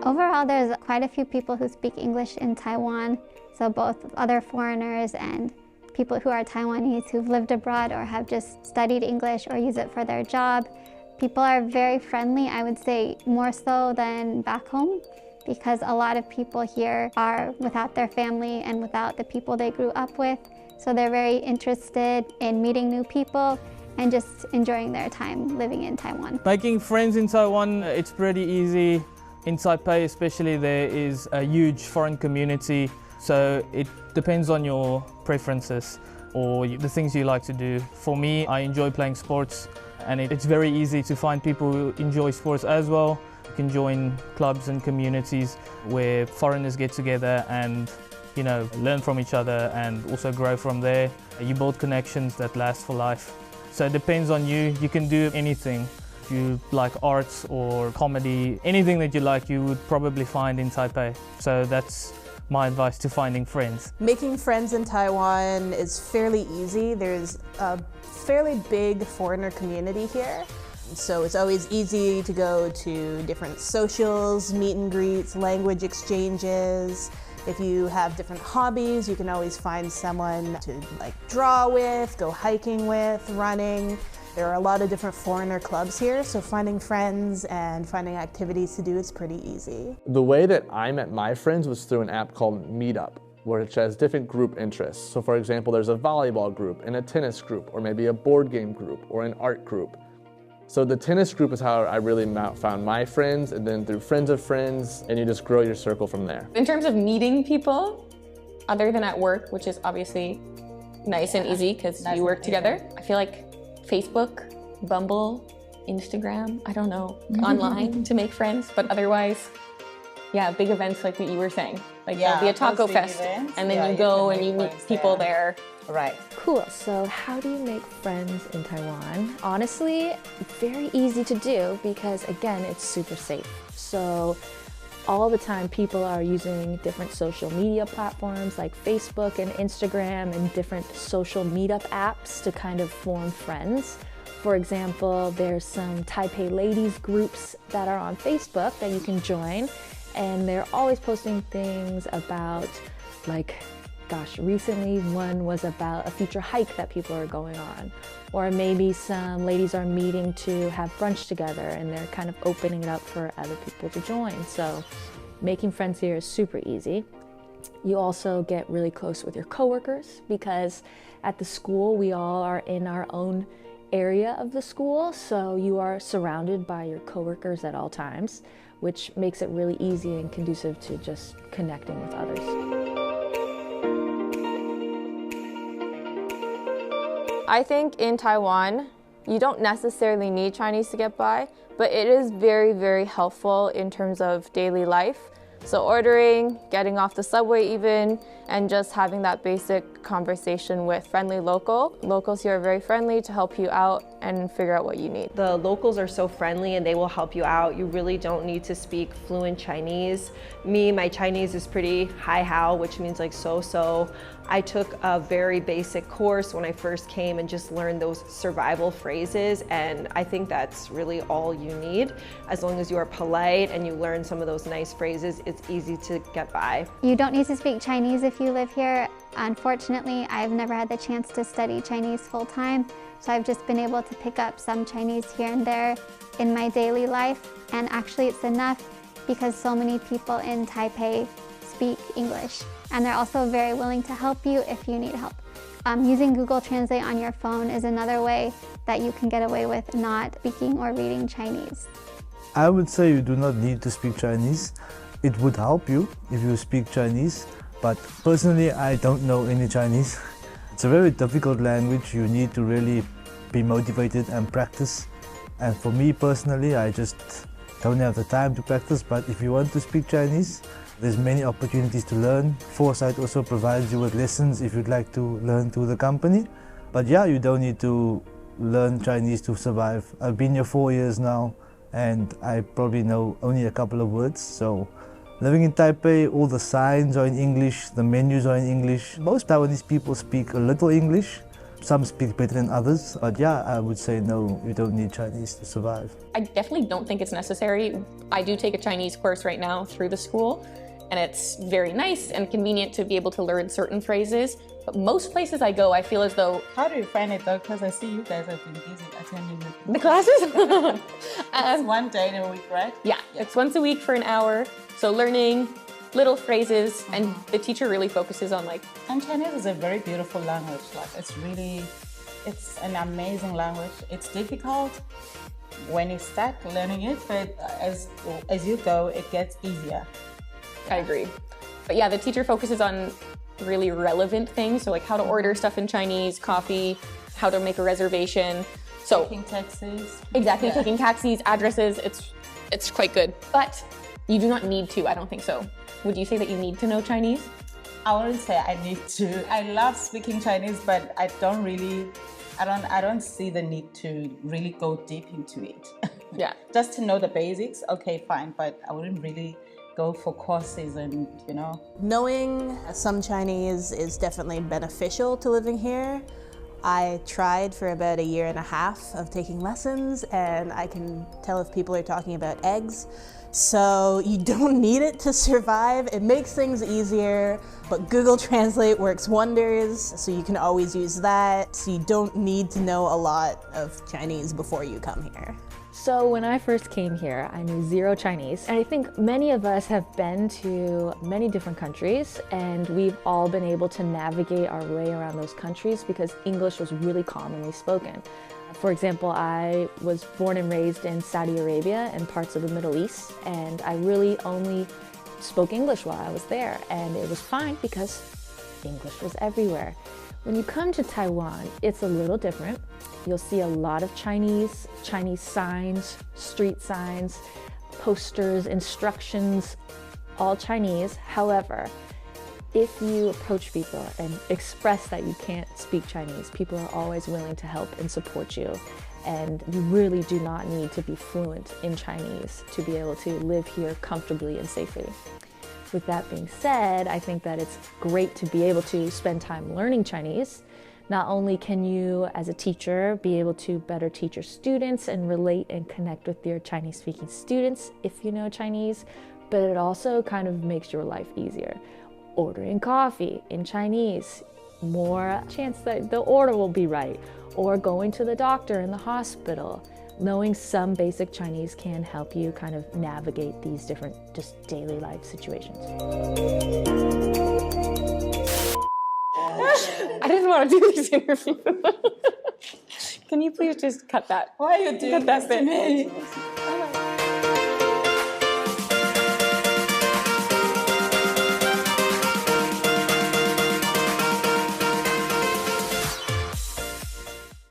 Overall, there's quite a few people who speak English in Taiwan, so both other foreigners and people who are Taiwanese who've lived abroad or have just studied English or use it for their job. People are very friendly, I would say more so than back home, because a lot of people here are without their family and without the people they grew up with. So they're very interested in meeting new people and just enjoying their time living in Taiwan. Making friends in Taiwan, it's pretty easy. In Taipei especially, there is a huge foreign community, so it depends on your preferences or the things you like to do. For me, I enjoy playing sports, and it's very easy to find people who enjoy sports as well. You can join clubs and communities where foreigners get together and learn from each other and also grow from there. You build connections that last for life. So it depends on you. You can do anything. If you like arts or comedy, anything that you like, you would probably find in Taipei. So that's my advice to finding friends. Making friends in Taiwan is fairly easy. There's a fairly big foreigner community here. So it's always easy to go to different socials, meet and greets, language exchanges. If you have different hobbies, you can always find someone to draw with, go hiking with, running. There are a lot of different foreigner clubs here, so finding friends and finding activities to do is pretty easy. The way that I met my friends was through an app called Meetup, which has different group interests. So for example, there's a volleyball group and a tennis group, or maybe a board game group or an art group. So the tennis group is how I really found my friends, and then through friends of friends, and you just grow your circle from there. In terms of meeting people, other than at work, which is obviously nice and easy because you work together, I feel like Facebook, Bumble, Instagram, I don't know, online to make friends, but otherwise, yeah, big events like what you were saying. There'll be a taco fest, and then you go and you meet people there. Right. Cool. So how do you make friends in Taiwan? Honestly, very easy to do because, again, it's super safe. So all the time people are using different social media platforms like Facebook and Instagram and different social meetup apps to kind of form friends. For example, there's some Taipei ladies groups that are on Facebook that you can join, and they're always posting things about recently one was about a future hike that people are going on. Or maybe some ladies are meeting to have brunch together and they're kind of opening it up for other people to join. So making friends here is super easy. You also get really close with your coworkers because at the school we all are in our own area of the school, so you are surrounded by your coworkers at all times, which makes it really easy and conducive to just connecting with others. I think in Taiwan, you don't necessarily need Chinese to get by, but it is very, very helpful in terms of daily life. So ordering, getting off the subway even, and just having that basic conversation with friendly locals here are very friendly to help you out and figure out what you need. The locals are so friendly and they will help you out. You really don't need to speak fluent Chinese. My Chinese is pretty hao, which means so. I took a very basic course when I first came and just learned those survival phrases, and I think that's really all you need. As long as you are polite and you learn some of those nice phrases, it's easy to get by. You don't need to speak Chinese if you live here. Unfortunately, I've never had the chance to study Chinese full-time, so I've just been able to pick up some Chinese here and there in my daily life, and actually it's enough because so many people in Taipei speak English, and they're also very willing to help you if you need help. Using Google Translate on your phone is another way that you can get away with not speaking or reading Chinese. I would say you do not need to speak Chinese. It would help you if you speak Chinese, but personally I don't know any Chinese. It's a very difficult language. You need to really be motivated and practice. And for me personally, I just don't have the time to practice, but if you want to speak Chinese, there's many opportunities to learn. Foresight also provides you with lessons if you'd like to learn through the company. But yeah, you don't need to learn Chinese to survive. I've been here 4 years now, and I probably know only a couple of words. So living in Taipei, all the signs are in English, the menus are in English. Most Taiwanese people speak a little English, some speak better than others, but yeah, I would say no, you don't need Chinese to survive. I definitely don't think it's necessary. I do take a Chinese course right now through the school, and it's very nice and convenient to be able to learn certain phrases. But most places I go, I feel as though... How do you find it though? Because I see you guys have been busy attending The classes? It's one day in a week, right? Yeah, it's once a week for an hour. So learning little phrases, and the teacher really focuses on like... And Chinese is a very beautiful language. Like it's an amazing language. It's difficult when you start learning it, but as you go, it gets easier. I agree. But yeah, the teacher focuses on really relevant things. So like how to order stuff in Chinese, coffee, how to make a reservation. So taking taxis. Exactly, taking taxis, addresses, it's quite good. But you do not need to, I don't think so. Would you say that you need to know Chinese? I wouldn't say I need to. I love speaking Chinese, but I don't see the need to really go deep into it. Yeah. Just to know the basics, okay, fine, but I wouldn't really go for courses and, you know. Knowing some Chinese is definitely beneficial to living here. I tried for about 1.5 years of taking lessons, and I can tell if people are talking about eggs. So you don't need it to survive. It makes things easier, but Google Translate works wonders, so you can always use that. So you don't need to know a lot of Chinese before you come here. So when I first came here, I knew zero Chinese. And I think many of us have been to many different countries, and we've all been able to navigate our way around those countries because English was really commonly spoken. For example, I was born and raised in Saudi Arabia and parts of the Middle East, and I really only spoke English while I was there, and it was fine because English was everywhere. When you come to Taiwan, it's a little different. You'll see a lot of Chinese signs, street signs, posters, instructions, all Chinese. However, if you approach people and express that you can't speak Chinese, people are always willing to help and support you. And you really do not need to be fluent in Chinese to be able to live here comfortably and safely. With that being said, I think that it's great to be able to spend time learning Chinese. Not only can you, as a teacher, be able to better teach your students and relate and connect with your Chinese-speaking students if you know Chinese, but it also kind of makes your life easier. Ordering coffee in Chinese, more chance that the order will be right, or going to the doctor in the hospital. Knowing some basic Chinese can help you kind of navigate these different just daily life situations. I didn't want to do this interview. Can you please just cut that? Why are you doing Cut that this bit. to me?